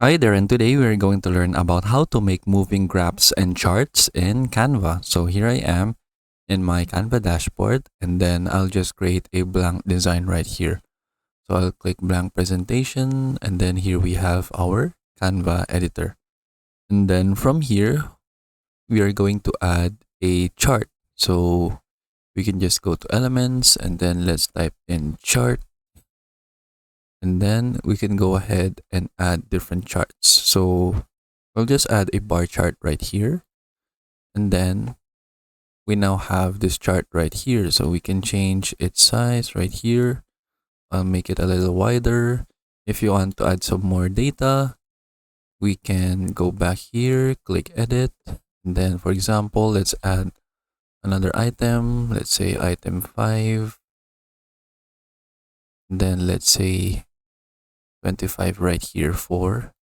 Hi there, and today we're going to learn about how to make moving graphs and charts in Canva. So here I am in my Canva dashboard, and then I'll just create a blank design right here. So I'll click blank presentation, and then here we have our Canva editor. And then from here, we are going to add a chart. So we can just go to elements, and then let's type in chart. And then we can go ahead and add different charts. So we'll just add a bar chart right here. And then we now have this chart right here. So we can change its size right here. I'll make it a little wider. If you want to add some more data, we can go back here, click edit. And then for example, let's add another item. Let's say item 5. And then let's say 25 right here for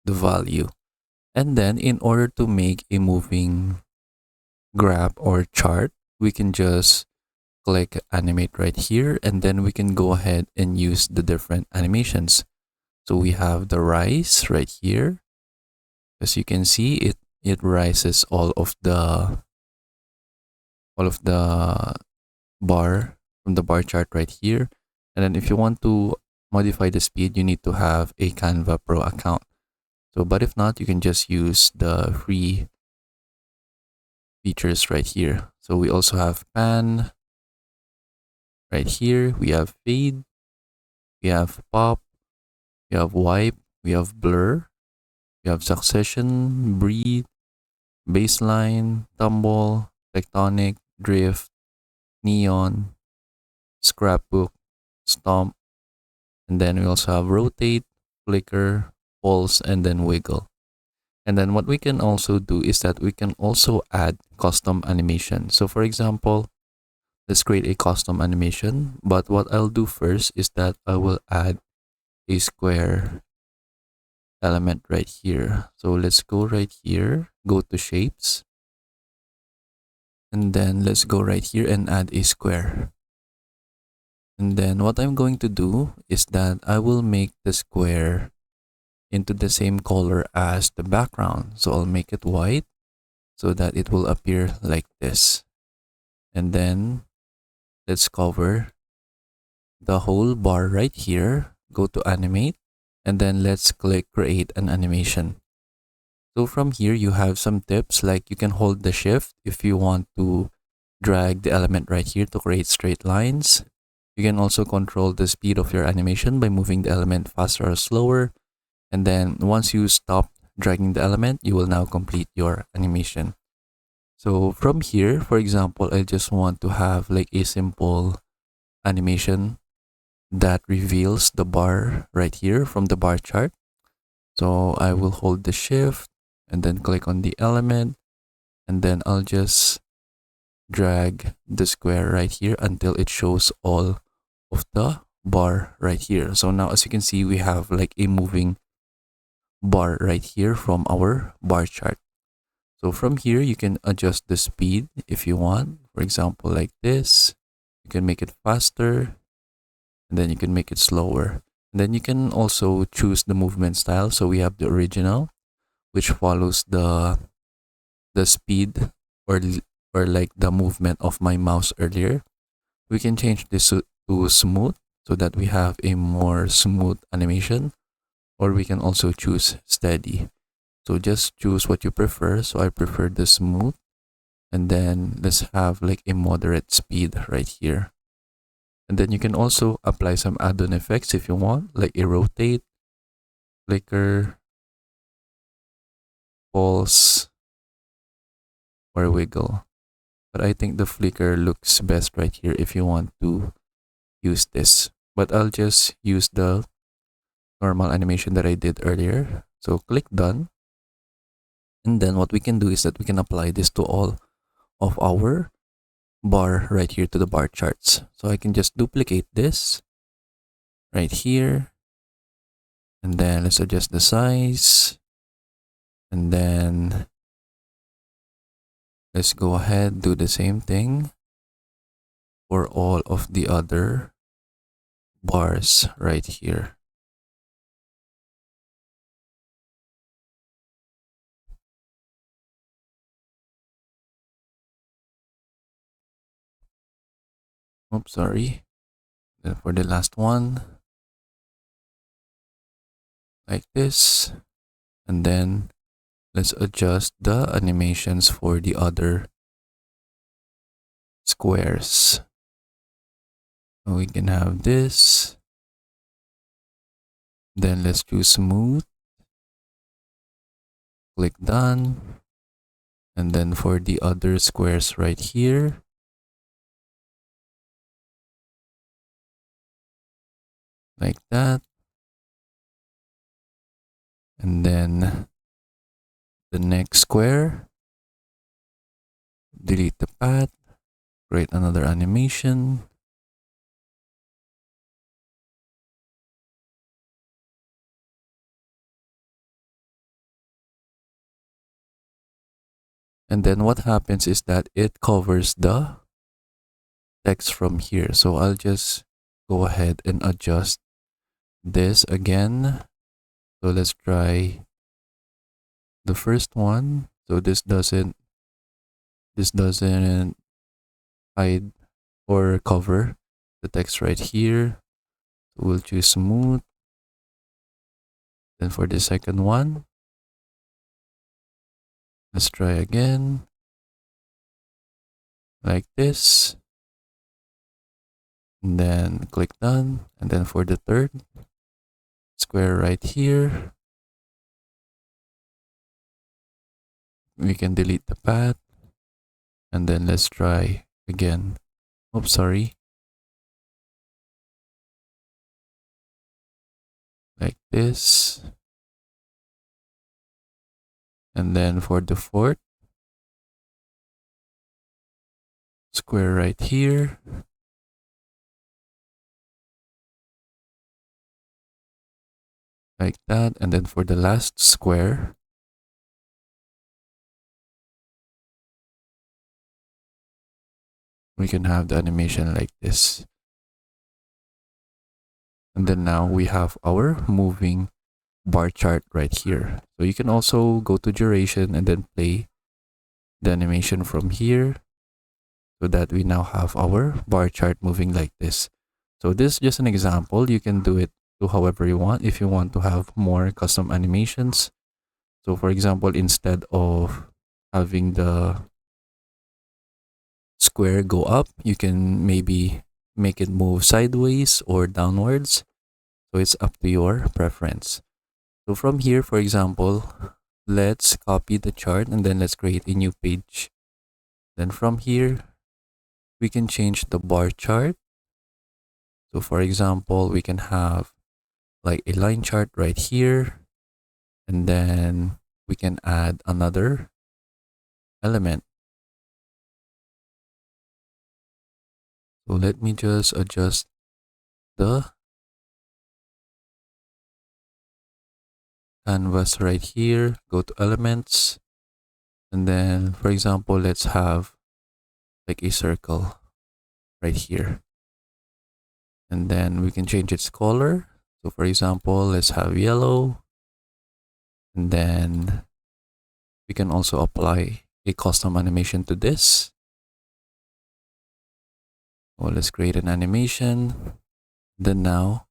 the value. And then in order to make a moving graph or chart, we can just click animate right here, and then we can go ahead and use the different animations. So we have the rise right here. As you can see, it rises all of the bar from the bar chart right here. And then if you want to modify the speed, you need to have a Canva Pro account. So but if not, you can just use the free features right here. So we also have pan right here. We have fade, we have pop, we have wipe, we have blur, we have succession, breathe, baseline, tumble, tectonic, drift, neon, scrapbook, stomp, and then we also have rotate, flicker, pulse, and then wiggle. And then what we can also do is that we can also add custom animation. So for example, let's create a custom animation. But what I'll do first is that I will add a square element right here. So let's go right here, go to shapes. And then let's go right here and add a square. And then what I'm going to do is that I will make the square into the same color as the background. So I'll make it white so that it will appear like this. And then let's cover the whole bar right here. Go to animate, and then let's click create an animation. So from here, you have some tips, like you can hold the shift if you want to drag the element right here to create straight lines. You can also control the speed of your animation by moving the element faster or slower. And then once you stop dragging the element, you will now complete your animation. So from here, for example, I just want to have like a simple animation that reveals the bar right here from the bar chart. So I will hold the shift and then click on the element, and then I'll just drag the square right here until it shows all of the bar right here. So now as you can see, we have like a moving bar right here from our bar chart. So from here, you can adjust the speed if you want. For example, like this, you can make it faster, and then you can make it slower. And then you can also choose the movement style. So we have the original, which follows the speed or or like the movement of my mouse earlier. We can change this to smooth so that we have a more smooth animation, or we can also choose steady. So just choose what you prefer. So I prefer the smooth, and then let's have like a moderate speed right here. And then you can also apply some add-on effects if you want, like a rotate, flicker, pulse, or wiggle. But I think the flicker looks best right here if you want to use this. But I'll just use the normal animation that I did earlier. So click done. And then what we can do is that we can apply this to all of our bar right here to the bar charts. So I can just duplicate this right here. And then let's adjust the size. And then let's go ahead, do the same thing for all of the other bars right here. Oops, sorry. Then for the last one, like this. And then let's adjust the animations for the other squares. So we can have this. Then let's choose smooth. Click done. And then for the other squares right here, like that. And then the next square, delete the path, create another animation. And then what happens is that it covers the text from here. So I'll just go ahead and adjust this again. So let's try the first one. So this doesn't hide or cover the text right here. So we'll choose smooth. Then for the second one, let's try again, like this. And then click done. And then for the third square right here, we can delete the path. And then let's try again. Oops, sorry. Like this. And then for the fourth square right here, like that. And then for the last square, we can have the animation like this. And then now we have our moving bar chart right here. So you can also go to duration and then play the animation from here, so that we now have our bar chart moving like this. So this is just an example. You can do it to however you want. If you want to have more custom animations, so for example, instead of having the square go up, you can maybe make it move sideways or downwards. So it's up to your preference. So from here, for example, let's copy the chart and then let's create a new page. Then from here, we can change the bar chart. So for example, we can have like a line chart right here, and then we can add another element. So let me just adjust the canvas right here, go to elements, and then for example, let's have like a circle right here. And then we can change its color. So for example, let's have yellow. And then we can also apply a custom animation to this. Well, let's create an animation. Then now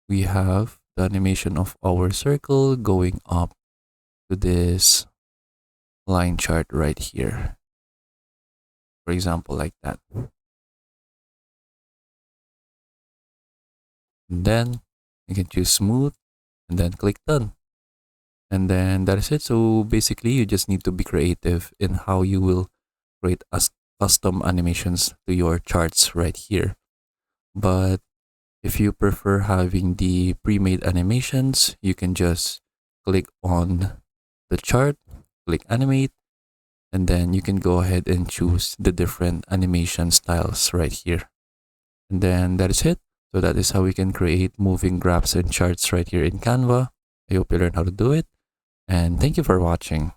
we have the animation of our circle going up to this line chart right here. For example, like that. And then you can choose smooth and then click done. And then that is it. So basically, you just need to be creative in how you will create custom animations to your charts right here. But if you prefer having the pre-made animations, you can just click on the chart, click animate, and then you can go ahead and choose the different animation styles right here. And then that is it. So that is how we can create moving graphs and charts right here in Canva. I hope you learned how to do it, and thank you for watching.